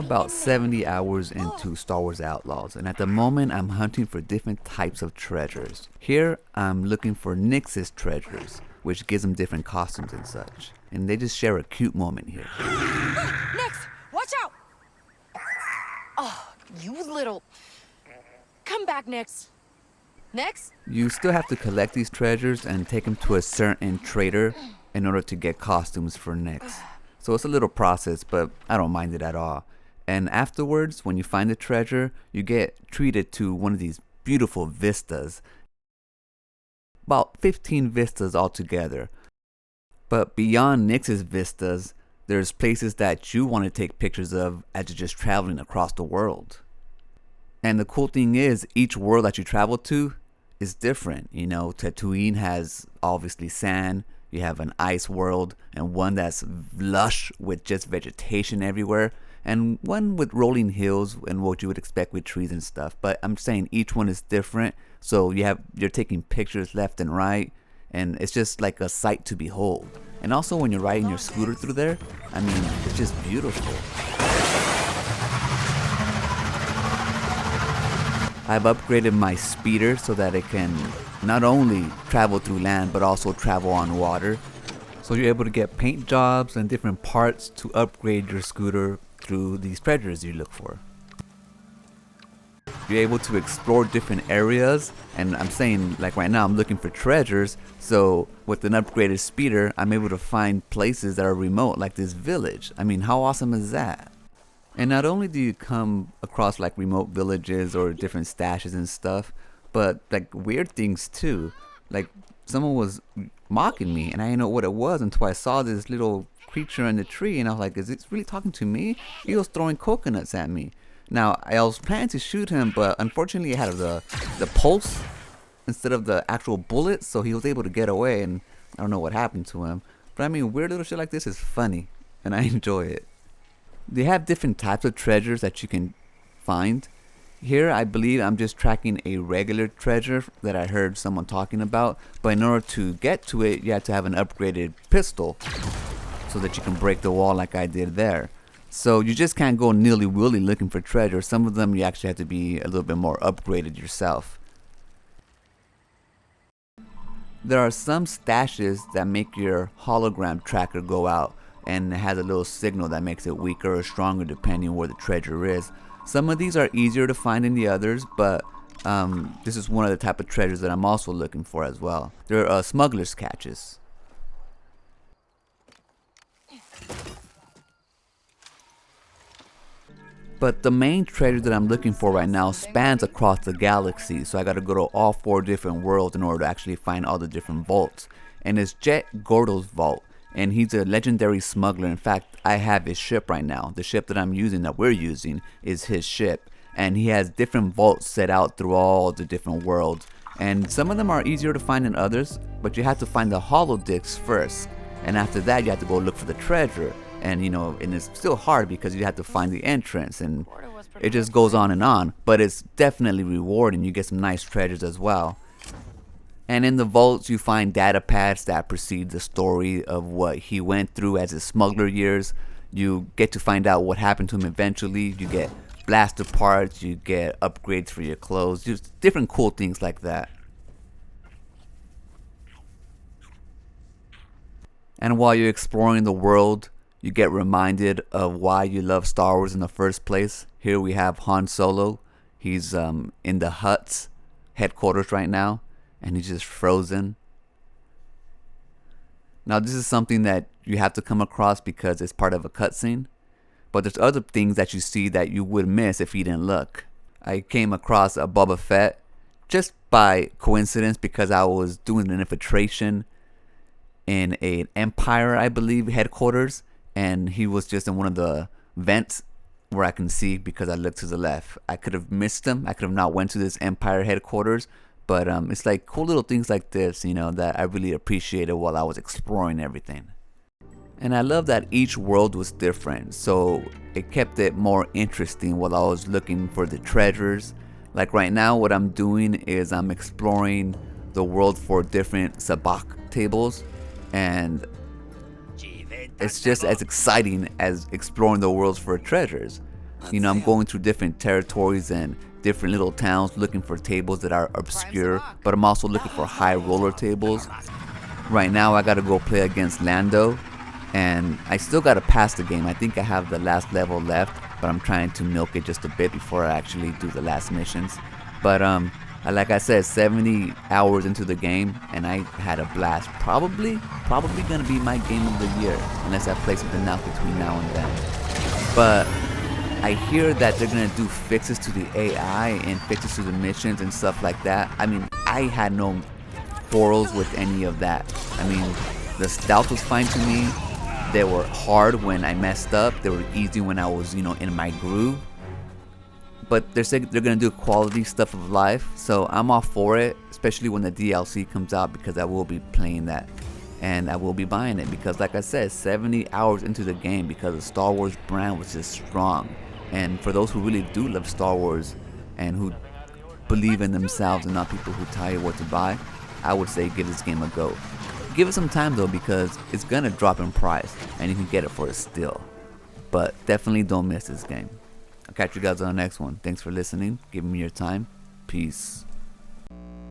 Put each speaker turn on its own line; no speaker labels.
about 70 hours into Star Wars Outlaws, and at the moment I'm hunting for different types of treasures. Here I'm looking for Nyx's treasures, which gives them different costumes and such. And they just share a cute moment here.
Nyx, watch out! Oh, you little... Come back, Nyx. Nyx?
You still have to collect these treasures and take them to a certain trader in order to get costumes for Nyx. So it's a little process, but I don't mind it at all. And afterwards, when you find the treasure, you get treated to one of these beautiful vistas. About 15 vistas altogether. But beyond Nyx's vistas, there's places that you want to take pictures of as you're just traveling across the world. And the cool thing is, each world that you travel to is different. You know, Tatooine has obviously sand. You have an ice world, and one that's lush with just vegetation everywhere, and one with rolling hills and what you would expect with trees and stuff. But I'm saying each one is different, so you're taking pictures left and right, and it's just like a sight to behold. And also when you're riding your scooter through there, I mean, it's just beautiful. I've upgraded my speeder so that it can not only travel through land but also travel on water. So you're able to get paint jobs and different parts to upgrade your scooter through these treasures you look for. You're able to explore different areas, and I'm saying, like right now I'm looking for treasures, so with an upgraded speeder I'm able to find places that are remote, like this village. I mean, how awesome is that? And not only do you come across like remote villages or different stashes and stuff, but like weird things too. Like someone was mocking me and I didn't know what it was until I saw this little creature in the tree, and I was like, is it really talking to me? He was throwing coconuts at me. Now I was planning to shoot him, but unfortunately it had the pulse instead of the actual bullet, so he was able to get away, and I don't know what happened to him. But I mean, weird little shit like this is funny and I enjoy it. They have different types of treasures that you can find. Here, I believe I'm just tracking a regular treasure that I heard someone talking about, but in order to get to it, you have to have an upgraded pistol so that you can break the wall like I did there. So you just can't go nilly-willy looking for treasure. Some of them you actually have to be a little bit more upgraded yourself. There are some stashes that make your hologram tracker go out, and it has a little signal that makes it weaker or stronger depending where the treasure is. Some of these are easier to find than the others, but this is one of the type of treasures that I'm also looking for as well. They're smuggler's catches. But the main treasure that I'm looking for right now spans across the galaxy, so I gotta go to all 4 different worlds in order to actually find all the different vaults. And it's Jet Gordo's vault, and he's a legendary smuggler. In fact, I have his ship right now. The ship that I'm using, that we're using, is his ship, and he has different vaults set out through all the different worlds. And some of them are easier to find than others, but you have to find the holodiscs first, and after that you have to go look for the treasure. And you know, and it's still hard because you have to find the entrance, and it just goes on and on, but it's definitely rewarding. You get some nice treasures as well. And in the vaults you find data pads that precede the story of what he went through as his smuggler years. You get to find out what happened to him eventually. You get blaster parts, you get upgrades for your clothes, just different cool things like that. And while you're exploring the world, you get reminded of why you love Star Wars in the first place. Here we have Han Solo. He's in the Hutt's headquarters right now, and he's just frozen. Now this is something that you have to come across because it's part of a cutscene, but there's other things that you see that you would miss if you didn't look. I came across a Boba Fett just by coincidence because I was doing an infiltration in an Empire, I believe, headquarters, and he was just in one of the vents where I can see because I looked to the left. I could have missed him. I could have not went to this Empire headquarters, but it's like cool little things like this, you know, that I really appreciated while I was exploring everything. And I love that each world was different, so it kept it more interesting while I was looking for the treasures. Like right now, what I'm doing is I'm exploring the world for different sabacc tables, and it's just as exciting as exploring the worlds for treasures. You know, I'm going through different territories and different little towns looking for tables that are obscure, but I'm also looking for high roller tables. Right now I gotta go play against Lando, and I still gotta pass the game. I think I have the last level left, but I'm trying to milk it just a bit before I actually do the last missions. But like I said, 70 hours into the game, and I had a blast. Probably gonna be my game of the year, unless I play something else between now and then. But I hear that they're gonna do fixes to the AI and fixes to the missions and stuff like that. I mean, I had no quarrels with any of that. I mean, the stealth was fine to me. They were hard when I messed up. They were easy when I was, you know, in my groove. But they're saying they're gonna do quality stuff of life, so I'm all for it, especially when the DLC comes out, because I will be playing that and I will be buying it, because like I said, 70 hours into the game, because the Star Wars brand was just strong. And for those who really do love Star Wars and who believe in themselves and not people who tell you what to buy, I would say give this game a go. Give it some time though, because it's gonna drop in price and you can get it for a steal. But definitely don't miss this game. I'll catch you guys on the next one. Thanks for listening. Give me your time. Peace.